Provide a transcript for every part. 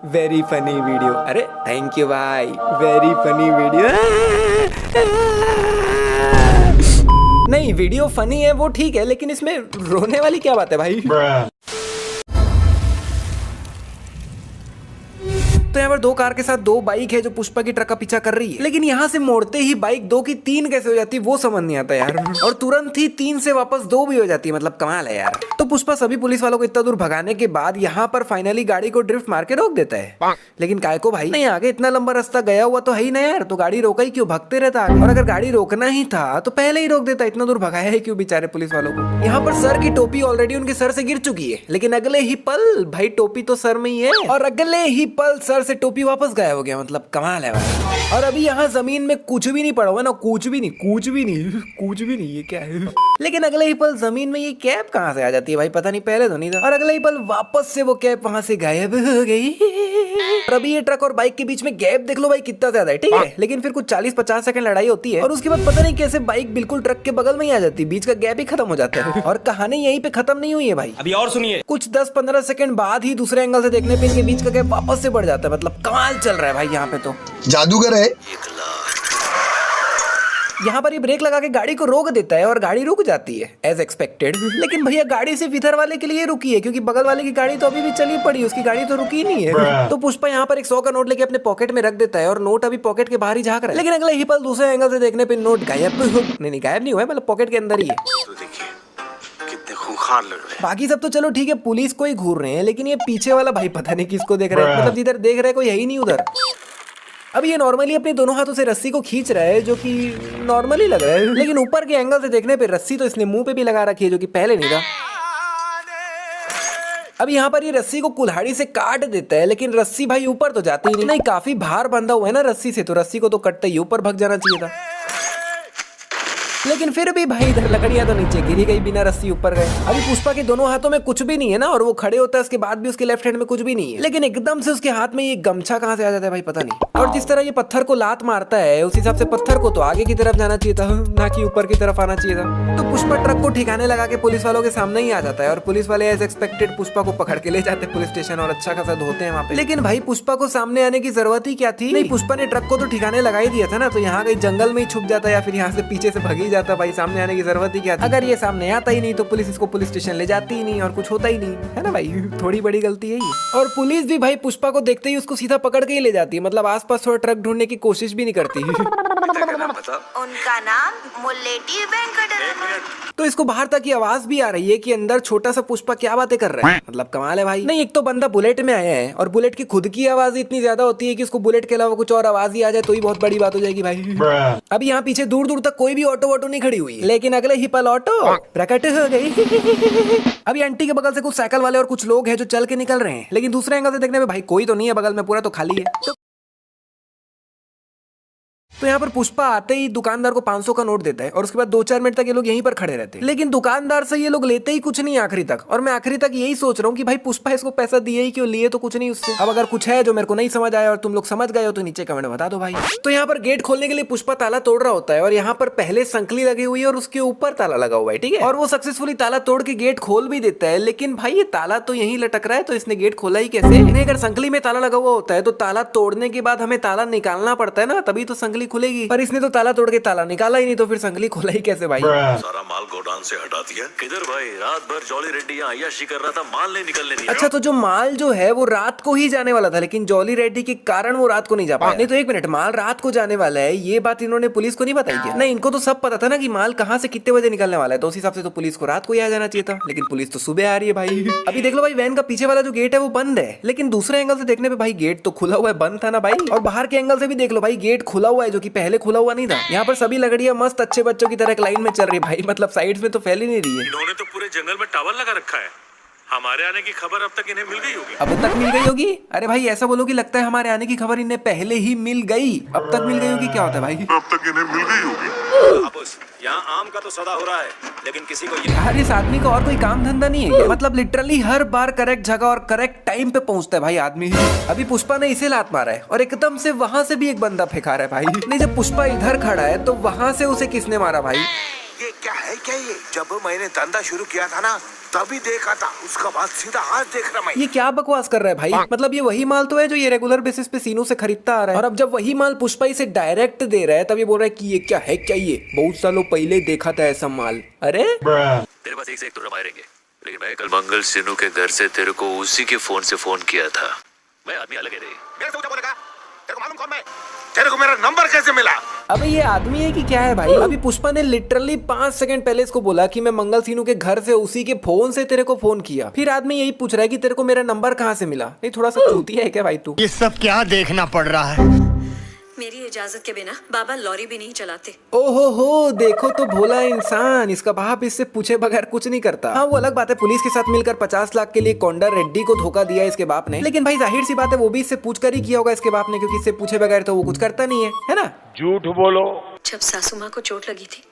Very funny video. अरे thank you भाई, very funny video. नहीं, वीडियो फनी है वो ठीक है, लेकिन इसमें रोने वाली क्या बात है भाई। तो यहाँ पर दो कार के साथ दो बाइक है जो पुष्पा की ट्रक का पीछा कर रही है, लेकिन यहाँ से मोड़ते ही बाइक दो की तीन कैसे हो जाती है वो समझ नहीं आता यार। और तुरंत ही तीन से वापस दो भी हो जाती है, मतलब कमाल है यार। तो पुष्पा सभी पुलिस वालों को इतना दूर भगाने के बाद यहाँ पर फाइनली गाड़ी को ड्रिफ्ट मार के रोक देता है। लेकिन काय को भाई, नहीं आगे इतना लंबा रास्ता गया हुआ तो है ही ना यार, तो गाड़ी रोका ही क्यों, भगते रहता आगे। और अगर गाड़ी रोकना ही था तो पहले ही रोक देता, इतना दूर भगाया है क्यों बेचारे पुलिस वालों को। यहाँ पर सर की टोपी ऑलरेडी उनके सर से गिर चुकी है, लेकिन अगले ही पल भाई टोपी तो सर में ही है, और अगले ही पल सर से टोपी वापस गायब हो गया, मतलब कमाल है भाई। और अभी यहाँ जमीन में कुछ भी नहीं पड़ा हुआ ना, कुछ भी नहीं, ये क्या है। लेकिन अगले ही पल जमीन में ये कैप कहाँ से आ जाती है भाई, पता नहीं, पहले तो नहीं था। और अगले ही पल वापस से वो कैप वहां से गायब हो गई। और अभी ये ट्रक और बाइक के बीच में गैप देख लो भाई कितना ज्यादा है, ठीक है। लेकिन फिर कुछ 40-50 सेकंड लड़ाई होती है और उसके बाद पता नहीं कैसे बाइक बिल्कुल ट्रक के बगल में ही आ जाती है, बीच का गैप ही खत्म हो जाता है। और कहानी यहीं पे खत्म नहीं हुई है भाई, अभी और सुनिए। कुछ 10-15 सेकंड बाद ही दूसरे एंगल से देखने पे इनके बीच का गैप वापस से बढ़ जाता है, मतलब कमाल चल रहा है भाई यहाँ पे तो। जादूगर है। यहाँ पर ये ब्रेक लगा के गाड़ी को रोक देता है और गाड़ी रुक जाती है एज एक्सपेक्टेड। लेकिन भैया गाड़ी सिर्फ इधर वाले के लिए रुकी है, क्योंकि बगल वाले की गाड़ी तो अभी भी चली पड़ी, उसकी गाड़ी तो रुकी नहीं है। तो पुष्पा यहाँ पर एक 100 का नोट लेके अपने पॉकेट में रख देता है और नोट अभी पॉकेट के बाहर ही झाँक रहा है। लेकिन अगले ही पल दूसरे एंगल से देखने पे नोट गायब नहीं गायब नहीं हुआ है, मतलब पॉकेट के अंदर ही है। बाकी सब तो चलो ठीक है, पुलिस को ही घूर रहे हैं, लेकिन ये पीछे वाला भाई पता नहीं किसको देख रहा है, मतलब जिधर देख रहा है कोई है ही नहीं उधर। अभी ये नॉर्मली अपने दोनों हाथों से रस्सी को खींच रहा है, जो कि नॉर्मली लग रहा है, लेकिन ऊपर के एंगल से देखने पे रस्सी तो इसने मुंह पे भी लगा रखी है, जो कि पहले नहीं था। अब यहाँ पर ये रस्सी को कुल्हाड़ी से काट देता है, लेकिन रस्सी भाई ऊपर तो जाती ही नहीं, काफी भार बंधा हुआ है ना रस्सी से, तो रस्सी को तो कटते ही ऊपर भग जाना चाहिए था। लेकिन फिर भी भाई इधर लकड़ियां तो नीचे गिरी गई, बिना रस्सी ऊपर गए। अभी पुष्पा के दोनों हाथों में कुछ भी नहीं है ना, और वो खड़े होता है उसके बाद भी उसके लेफ्ट हैंड में कुछ भी नहीं है, लेकिन एकदम से उसके हाथ में ये गमछा कहाँ से आ जाता है भाई, पता नहीं। और जिस तरह ये पत्थर को लात मारता है उस हिसाब से पत्थर को तो आगे की तरफ जाना चाहिए था, ना कि ऊपर की तरफ आना चाहिए था। तो पुष्पा ट्रक को ठिकाने लगा के पुलिस वालों के सामने ही आ जाता है, और पुलिस वाले एज एक्सपेक्टेड पुष्पा को पकड़ के ले जाते हैं पुलिस स्टेशन और अच्छा खासा धोते हैं वहाँ पे। लेकिन भाई पुष्पा को सामने आने की जरूरत ही क्या थी, नहीं पुष्पा ने ट्रक को तो ठिकाने लगा ही दिया था ना, तो यहाँ कहीं जंगल में ही छुप जाता या फिर यहाँ से पीछे से भग ही जाता भाई, सामने की जरूरत ही क्या थी। अगर ये सामने आता ही नहीं तो पुलिस इसको पुलिस स्टेशन ले जाती ही नहीं और कुछ होता ही नहीं, है ना भाई, थोड़ी बड़ी गलती है ये। और पुलिस भी भाई पुष्पा को देखते ही उसको सीधा पकड़ के ही ले जाती है, मतलब आसपास थोड़ा ट्रक ढूंढने की कोशिश भी नहीं करती। उनका नाम मुल्लेटी वेंकटरमण। तो इसको बाहर तक की आवाज भी आ रही है कि अंदर छोटा सा पुष्पा क्या बातें कर रहा है, मतलब कमाल है भाई। नहीं, एक तो बंदा बुलेट में आया है और बुलेट की खुद की आवाज इतनी ज्यादा होती है कि उसको बुलेट के अलावा कुछ और आवाज ही आ जाए तो ही बहुत बड़ी बात हो जाएगी भाई। अभी यहाँ पीछे दूर दूर तक कोई भी ऑटो वोटो नहीं खड़ी हुई, लेकिन अगले ही पल ऑटो प्रकट हो गई। अभी आंटी के बगल से कुछ साइकिल वाले और कुछ लोग हैं जो चल के निकल रहे हैं, लेकिन दूसरे एंगल से देखने में भाई कोई तो नहीं है बगल में, पूरा तो खाली है। तो यहाँ पर पुष्पा आते ही दुकानदार को 500 का नोट देता है और उसके बाद 2-4 मिनट तक ये लोग यहीं पर खड़े रहते हैं, लेकिन दुकानदार से ये लोग लेते ही कुछ नहीं आखिरी तक। और मैं आखिरी तक यही सोच रहा हूँ कि भाई पुष्पा इसको पैसा दिए ही क्यों, लिए तो कुछ नहीं उससे। अब अगर कुछ है जो मेरे को नहीं समझ आया और तुम लोग समझ गए हो तो नीचे कमेंट बता दो भाई। तो यहाँ पर गेट खोलने के लिए पुष्पा ताला तोड़ रहा होता है और यहाँ पर पहले संकली लगी हुई है और उसके ऊपर ताला लगा हुआ है, ठीक है। और वो सक्सेसफुली ताला तोड़ के गेट खोल भी देता है, लेकिन भाई ये ताला तो यहीं लटक रहा है, तो इसने गेट खोला ही कैसे। नहीं, अगर संकली में ताला लगा हुआ होता है तो ताला तोड़ने के बाद हमें ताला निकालना पड़ता है ना, तभी तो संकली खुलेगी, पर इसने तो ताला तोड़ के ताला निकाला ही नहीं, तो फिर संगली खोला ही कैसे भाई। सारा माल गोडाउन से हटा दिया। किधर भाई, रात भर जॉली रेड्डी यहाँ अय्याशी कर रहा था, माल नहीं निकलने दिया। अच्छा, तो जो माल जो है वो रात को ही जाने वाला था, लेकिन जॉली रेड्डी के कारण वो रात को नहीं जा पाया। नहीं तो एक मिनट, माल रात को जाने वाला है ये बात इन्होंने पुलिस को नहीं बताई क्या? नहीं, इनको तो सब पता था ना कि माल कहाँ से कितने बजे निकलने वाला है, तो उस हिसाब से तो पुलिस को रात को ही आ जाना चाहिए था, लेकिन पुलिस तो सुबह आ रही है भाई। अभी देख लो भाई, वैन का पीछे वाला जो गेट है वो बंद है, लेकिन दूसरे एंगल से देखने पे भाई गेट तो खुला हुआ है, बंद था ना भाई। और बाहर के एंगल से भी देख लो भाई, गेट खुला हुआ है जो कि पहले खुला हुआ नहीं था। यहाँ पर सभी लकड़ियां मस्त अच्छे बच्चों की तरह एक लाइन में चल रही है भाई, मतलब साइड्स में तो फैल ही नहीं रही है। इन्होंने तो पूरे जंगल में टावर लगा रखा है, हमारे आने की खबर अब तक इन्हें मिल गई होगी। अब तक मिल गई होगी? अरे भाई ऐसा बोलो कि लगता है हमारे आने की खबर इन्हें पहले ही मिल गई, अब तक मिल गई होगी, क्या होता है भाई? अब तक इन्हें मिल गई होगी। यहाँ आम का तो सदा हो रहा है, लेकिन किसी को यार इस आदमी को और कोई काम धंधा नहीं है क्या? मतलब लिटरली हर बार करेक्ट जगह और करेक्ट टाइम पे पहुंचता है भाई आदमी। अभी पुष्पा ने इसे लात मारा है और एकदम से वहां से भी एक बंदा फेंका रहा है भाई। नहीं, जब पुष्पा इधर खड़ा है तो वहां से उसे किसने मारा भाई? ये क्या है क्या ये? जब मैंने धंधा शुरू किया था ना तभी देखा था, उसका बाद सीधा आज देख रहा मैं। ये क्या बकवास कर रहा है भाई? मतलब ये वही माल तो है जो ये रेगुलर बेसिस पे सीनू से खरीदता आ रहा है, और अब जब वही माल पुष्पा इसे डायरेक्ट दे रहा है तब ये बोल रहा है कि ये क्या है क्या ये, बहुत सालों पहले देखा था ऐसा माल। अरे तेरे पास एक से एक तो रहेंगे, लेकिन मैं कल मंगल सिनू के घर से तेरे को उसी के फोन से फोन किया था। मैं आदमी अलग है रे। मेरे से ऊंचा बोलेगा? तेरे को मालूम कौन मैं? तेरे को मेरा नंबर कैसे मिला? अबे ये आदमी है कि क्या है भाई? अभी पुष्पा ने लिटरली 5 सेकंड पहले इसको बोला कि मैं मंगल सीनू के घर से उसी के फोन से तेरे को फोन किया, फिर आदमी यही पूछ रहा है कि तेरे को मेरा नंबर कहाँ से मिला। नहीं थोड़ा सा चूतिया है क्या भाई तू? ये सब क्या देखना पड़ रहा है? मेरी इजाजत के बिना बाबा लॉरी भी नहीं चलाते। ओहो हो, देखो तो भोला इंसान, इसका बाप इससे पूछे बगैर कुछ नहीं करता। हाँ वो अलग बात है, पुलिस के साथ मिलकर 50 लाख के लिए कोंडा रेड्डी को धोखा दिया इसके बाप ने, लेकिन भाई जाहिर सी बात है वो भी इससे पूछ कर ही किया होगा इसके बाप ने, क्योंकि इससे पूछे बगैर तो वो कुछ करता नहीं है ना? झूठ बोलो। जब सासू माँ को चोट लगी थी,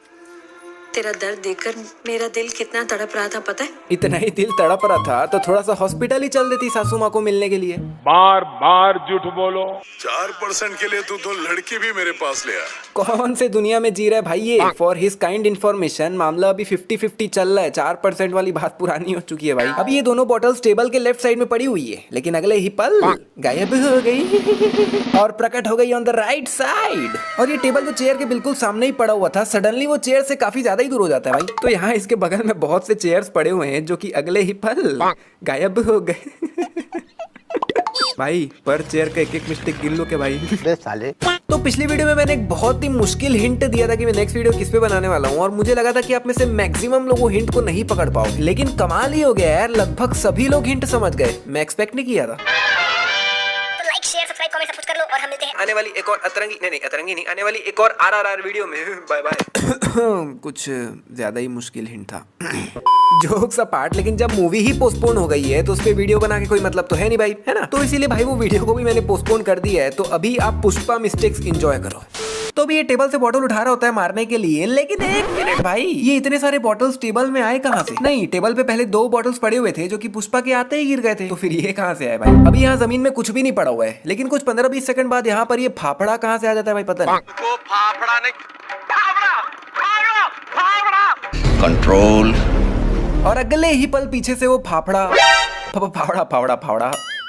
तेरा दर्द देखकर मेरा दिल कितना तड़प रहा था पता है? इतना ही दिल तड़प रहा था तो थोड़ा सा हॉस्पिटल ही चल देती सासू माँ को मिलने के लिए। बार बार झूठ बोलो। 4% के लिए तू तो लड़की भी मेरे पास ले आ। कौन से दुनिया में जी रहा है भाई ये? फॉर हिज काइंड इन्फॉर्मेशन मामला अभी 50-50 चल रहा है, 4% वाली बात पुरानी हो चुकी है भाई। अभी ये दोनों बॉटल्स टेबल के लेफ्ट साइड में पड़ी हुई है, लेकिन अगले ही पल गायब हो गई और प्रकट हो गई ऑन द राइट साइड। और ये टेबल जो चेयर के बिल्कुल सामने ही पड़ा हुआ था, सडनली वो चेयर से काफी ज्यादा ही दूर हो जाता है भाई। तो यहाँ इसके बगल में बहुत से चेयर्स पड़े हुए हैं जो कि अगले ही पल गायब हो गए। भाई पर चेयर का एक एक मिस्टेक गिन लो के भाई। साले तो पिछली वीडियो में मैंने एक बहुत ही मुश्किल हिंट दिया था कि मैं नेक्स्ट वीडियो किस पे बनाने वाला हूँ, और मुझे लगा था कि आप में से मैक्सिमम लोग वो हिंट को नहीं पकड़ पाओगे, लेकिन कमाल ही हो गया यार, लगभग सभी लोग हिंट समझ गए। मैं एक्सपेक्ट नहीं किया था। तो लाइक शेयर सब्सक्राइब कमेंट सब कुछ कर लो और हम मिलते हैं आने वाली एक और अतरंगी नहीं, आने वाली एक और RRR वीडियो में। Bye bye. कुछ ज्यादा ही मुश्किल हिंट था। जोक्स अपार्ट, लेकिन जब मूवी ही पोस्टपोन हो गई है तो उस पे वीडियो बना के कोई मतलब तो है नहीं भाई, है ना? तो इसीलिए भाई वो वीडियो को भी मैंने पोस्टपोन कर दिया है। तो अभी आप पुष्पा मिस्टेक्स एंजॉय करो। तो भी ये टेबल से बॉटल उठा रहा होता है मारने के लिए, लेकिन एक मिनट भाई, ये इतने सारे बॉटल्स टेबल में आए कहाँ से? नहीं, टेबल पे पहले 2 बॉटल्स पड़े हुए थे जो कि पुष्पा के आते ही गिर गए थे, तो फिर ये कहाँ से आए भाई? अभी यहाँ जमीन में कुछ भी नहीं पड़ा हुआ है, लेकिन कुछ 15-20 सेकंड बाद यहाँ पर ये फाफड़ा कहाँ से आ जाता है भाई, पता नहीं। वो फाफड़ा नहीं, फाफड़ा। कंट्रोल। और अगले ही पल पीछे से वो फाफड़ा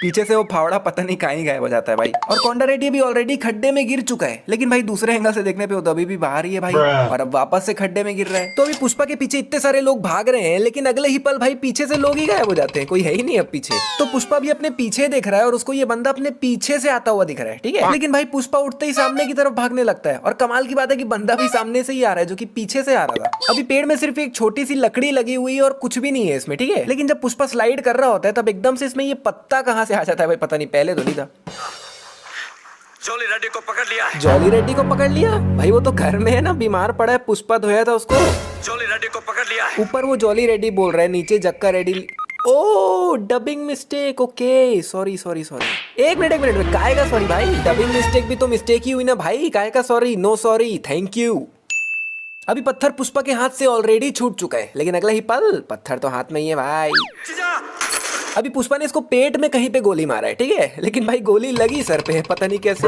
पीछे से वो फावड़ा पता नहीं कहीं गायब हो जाता है भाई। और कोंडा रेड्डी भी ऑलरेडी खड्डे में गिर चुका है, लेकिन भाई दूसरे एंगल से देखने पे वो तो अभी भी बाहर ही है भाई, और अब वापस से खड्डे में गिर रहा है। तो अभी पुष्पा के पीछे इतने सारे लोग भाग रहे हैं, लेकिन अगले ही पल भाई पीछे से लोग ही गायब हो जाते हैं, कोई है ही नहीं अब पीछे। तो पुष्पा भी अपने पीछे देख रहा है और उसको ये बंदा अपने पीछे से आता हुआ दिख रहा है, ठीक है? लेकिन भाई पुष्पा उठते ही सामने की तरफ भागने लगता है, और कमाल की बात है कि बंदा भी सामने से ही आ रहा है जो कि पीछे से आ रहा था। अभी पेड़ में सिर्फ एक छोटी सी लकड़ी लगी हुई है और कुछ भी नहीं है इसमें, ठीक है? लेकिन जब पुष्पा स्लाइड कर रहा होता है तब एकदम से इसमें ये पत्ता कहाँ से आ जाता है भाई, पता नहीं, पहले तो नहीं था। जॉली रेड्डी को पकड़ लिया है। जॉली रेड्डी को पकड़ लिया भाई? वो तो घर में है ना, बीमार पड़ा है, पुष्पा धोया था उसको। जॉली रेड्डी को पकड़ लिया है। ऊपर वो जॉली रेड्डी बोल रहा है, नीचे जक्का रेड्डी। ओ डबिंग मिस्टेक, ओके सॉरी। एक मिनट काहे का सॉरी भाई? डबिंग मिस्टेक भी तो मिस्टेक ही हुई ना भाई, काहे का sorry? No sorry, thank you. अभी पत्थर पुष्पा के हाथ से ऑलरेडी छूट चुका है, लेकिन अगला ही पल पत्थर तो हाथ में ही है भाई। अभी पुष्पा ने इसको पेट में कहीं पे गोली मारा है, ठीक है? लेकिन भाई गोली लगी सर पे, पता नहीं कैसे।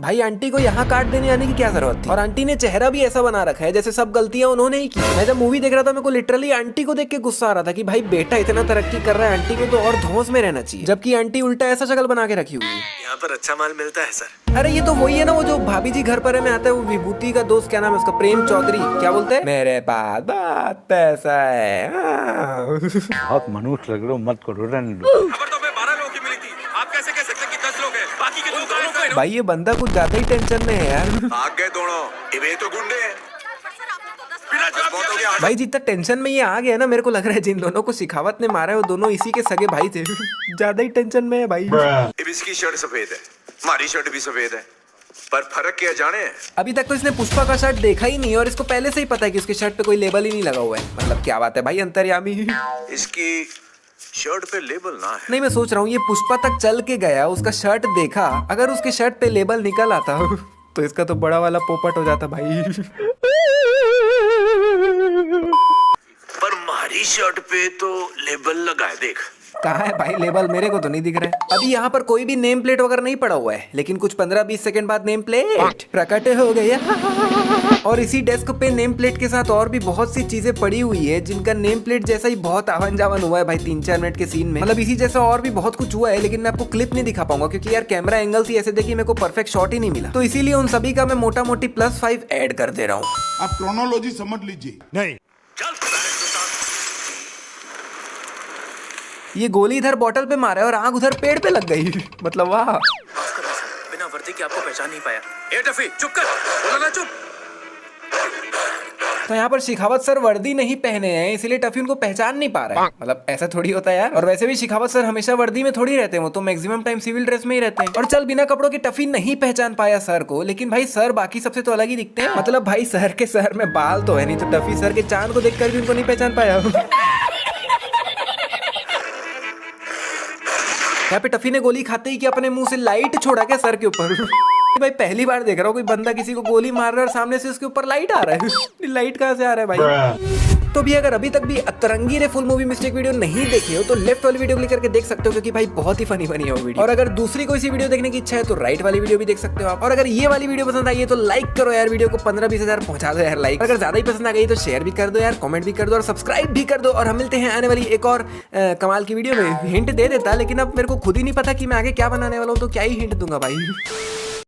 भाई आंटी को यहाँ काट देने आने की क्या जरूरत थी? और आंटी ने चेहरा भी ऐसा बना रखा है जैसे सब गलतियां उन्होंने ही की। मैं जब मूवी देख रहा था मेरे को लिटरली आंटी को देख के गुस्सा आ रहा था कि भाई बेटा इतना तरक्की कर रहा है, आंटी को तो और धौंस में रहना चाहिए, जबकि आंटी उल्टा ऐसा शक्ल बना के रखी हुई है। यहाँ पर अच्छा माल मिलता है सर। अरे ये तो वही है ना, वो जो भाभी जी घर पर में आता है, वो विभूति का दोस्त, क्या नाम है उसका, प्रेम चौधरी, क्या बोलते हैं, मेरे पास बहुत पैसा है। बहुत मनुष्य लग रहे हो, मत करो, रहने दो। खबर तो 12 लोगों की मिली थी, आप कैसे कह सकते कि 10 लोग हैं? बाकी के 2 कहाँ हैं? भाई ये बंदा कुछ ज्यादा ही टेंशन में है यार। भाग गए दोनों, ये तो गुंडे हैं। बिना जवाब बहुत हो दिया गया। भाई जितना टेंशन में ये आ गया ना, मेरे को लग रहा है जिन दोनों को शिखावत ने मारा है वो दोनों इसी के सगे भाई थे। ज्यादा ही टेंशन में है भाई। इसकी शर्ट सफेद है, हमारी शर्ट भी सफेद है, पर फर्क क्या जाने? अभी तक तो इसने पुष्पा का शर्ट देखा ही नहीं, और इसको पहले से ही पता है कि उसके शर्ट पे कोई लेबल ही नहीं लगा हुआ है। मतलब क्या बात है भाई, अंतर्यामी। इसकी शर्ट पे लेबल ना है। नहीं, मैं सोच रहा हूँ ये पुष्पा तक चल के गया, उसका शर्ट देखा, अगर उसके शर्ट पे लेबल निकल आता तो इसका तो बड़ा वाला पोपट हो जाता भाई। पर हमारी शर्ट पे तो लेबल लगा है, देख। कहाँ है भाई लेबल, मेरे को तो नहीं दिख रहा है। अभी यहाँ पर कोई भी नेम प्लेट वगैरह नहीं पड़ा हुआ है, लेकिन कुछ 15-20 सेकंड बाद नेम प्लेट प्रकट हो गया। और इसी डेस्क पे नेम प्लेट के साथ और भी बहुत सी चीजें पड़ी हुई है जिनका नेम प्लेट जैसा ही बहुत आवन जावन हुआ है भाई 3-4 मिनट के सीन में। मतलब इसी जैसा और भी बहुत कुछ हुआ है, लेकिन मैं आपको क्लिप नहीं दिखा पाऊंगा क्योंकि यार कैमरा एंगल से ऐसे देखिए मेरे को परफेक्ट शॉट ही नहीं मिला। तो इसीलिए उन सभी का मैं मोटा मोटी +5 ऐड कर दे रहा हूँ। आप क्रोनोलॉजी समझ लीजिए। नहीं ये गोली इधर बॉटल पे मारा है और आग उधर पेड़ पे लग गई। मतलब वाह। बिना वर्दी के आपको पहचान नहीं पाया। ए टफी चुप कर, बोला ना चुप। तो यहाँ पर शिखावत सर वर्दी नहीं पहने हैं इसलिए टफी उनको पहचान नहीं पा रहा है। मतलब ऐसा थोड़ी होता है यार। और वैसे भी शिखावत सर हमेशा वर्दी में थोड़ी रहते हैं, वो तो मैक्सिमम टाइम सिविल ड्रेस में ही रहते हैं। और चल बिना कपड़ों के टफी नहीं पहचान पाया सर को, लेकिन भाई सर बाकी सबसे तो अलग ही दिखते हैं। मतलब भाई सर के सर में बाल तो है नहीं, तो टफी सर के चांद को देखकर भी उनको नहीं पहचान पाया। यहाँ पे टफी ने गोली खाते ही कि अपने मुंह से लाइट छोड़ा क्या सर के ऊपर। भाई पहली बार देख रहा हूँ कोई बंदा किसी को गोली मार रहा है और सामने से उसके ऊपर लाइट आ रहा है। लाइट कहाँ से आ रहा है भाई। तो भी अगर अभी तक भी अतरंगी ने फुल मूवी मिस्टेक वीडियो नहीं देखी हो तो लेफ्ट वाली वीडियो क्लिक करके देख सकते हो, क्योंकि भाई बहुत ही फनी बनी है वो वीडियो। और अगर दूसरी कोई सी वीडियो देखने की इच्छा है तो राइट वाली वीडियो भी देख सकते हो आप। और अगर ये वाली वीडियो पसंद आई है तो लाइक करो यार, वीडियो को 15-20 हजार पहुंचा दो यार लाइक। अगर ज्यादा ही पसंद आ गई तो शेयर भी कर दो यार, कमेंट भी कर दो और सब्सक्राइब भी कर दो। और हम मिलते हैं आने वाली एक और कमाल की वीडियो में। हिंट दे देता लेकिन अब मेरे को खुद ही नहीं पता कि मैं आगे क्या बनाने वाला हूँ, तो क्या ही हिंट दूंगा भाई।